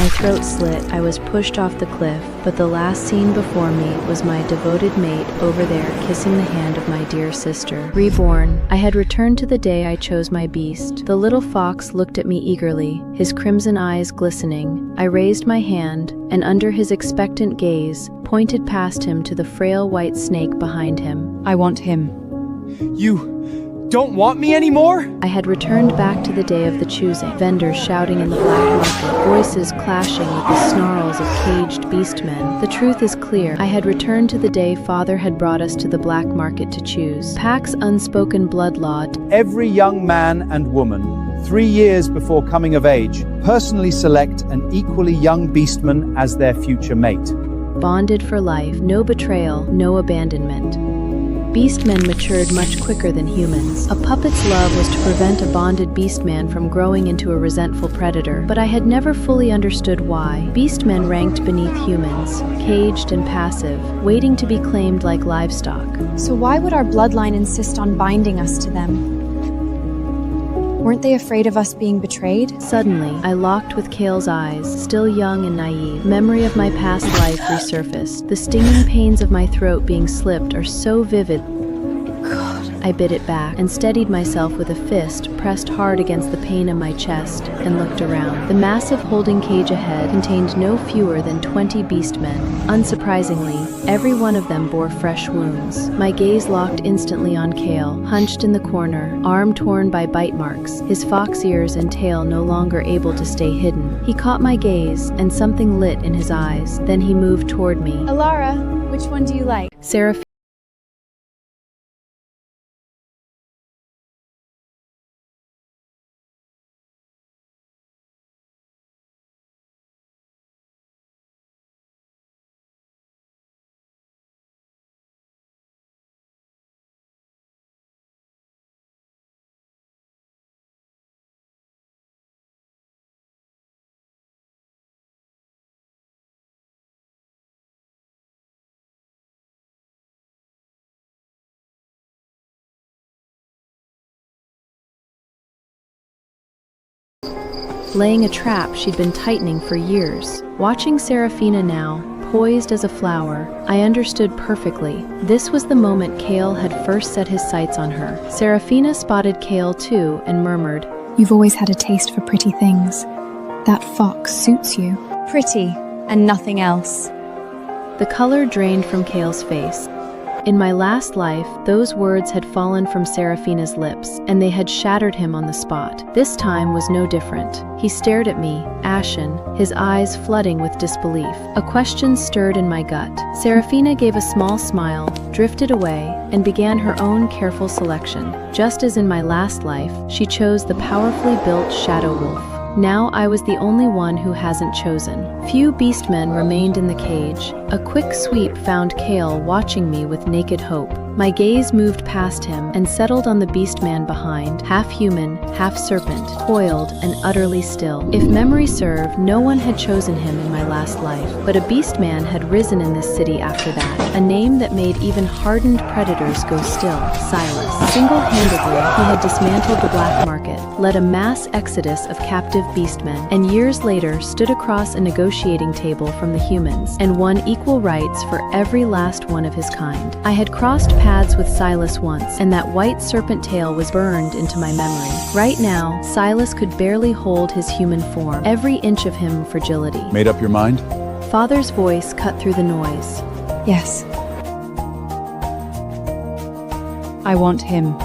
My throat slit, I was pushed off the cliff, but the last scene before me was my devoted mate over there kissing the hand of my dear sister. Reborn, I had returned to the day I chose my beast. The little fox looked at me eagerly, his crimson eyes glistening. I raised my hand, and under his expectant gaze, pointed past him to the frail white snake behind him. I want him. You don't want me anymore? I had returned back to the day of the choosing, vendors shouting in the black market, voices clashing with the snarls of caged beastmen. The truth is clear. I had returned to the day Father had brought us to the black market to choose. Pack's unspoken blood law. Every young man and woman, 3 years before coming of age, personally select an equally young beastman as their future mate. Bonded for life, no betrayal, no abandonment. Beastmen matured much quicker than humans. A puppet's love was to prevent a bonded beastman from growing into a resentful predator, but I had never fully understood why. Beastmen ranked beneath humans, caged and passive, waiting to be claimed like livestock. So why would our bloodline insist on binding us to them? Weren't they afraid of us being betrayed? Suddenly, I locked with Kale's eyes, still young and naive. Memory of my past life resurfaced. The stinging pains of my throat being slipped are so vivid. I bit it back and steadied myself with a fist pressed hard against the pain in my chest and looked around. The massive holding cage ahead contained no fewer than 20 beastmen. Unsurprisingly, every one of them bore fresh wounds. My gaze locked instantly on Kale, hunched in the corner, arm torn by bite marks, his fox ears and tail no longer able to stay hidden. He caught my gaze, and something lit in his eyes. Then he moved toward me. Alara, which one do you like? Seraphina. Laying a trap she'd been tightening for years. Watching Seraphina now, poised as a flower, I understood perfectly. This was the moment Kale had first set his sights on her. Seraphina spotted Kale too and murmured, "You've always had a taste for pretty things. That fox suits you." Pretty, and nothing else. The color drained from Kale's face. In my last life, those words had fallen from Seraphina's lips, and they had shattered him on the spot. This time was no different. He stared at me, ashen, his eyes flooding with disbelief. A question stirred in my gut. Seraphina gave a small smile, drifted away, and began her own careful selection. Just as in my last life, she chose the powerfully built Shadow Wolf. Now I was the only one who hasn't chosen. Few beastmen remained in the cage. A quick sweep found Kale watching me with naked hope. My gaze moved past him and settled on the beastman behind, half human, half serpent, coiled and utterly still. If memory served, no one had chosen him in my last life, but a beastman had risen in this city after that, a name that made even hardened predators go still, Silas. Single-handedly, he had dismantled the black market, led a mass exodus of captive beastmen, and years later stood across a negotiating table from the humans, and won equal rights for every last one of his kind. I had crossed paths with Silas once, and that white serpent tail was burned into my memory. Right now, Silas could barely hold his human form, every inch of him fragility. Made up your mind? Father's voice cut through the noise. Yes. I want him.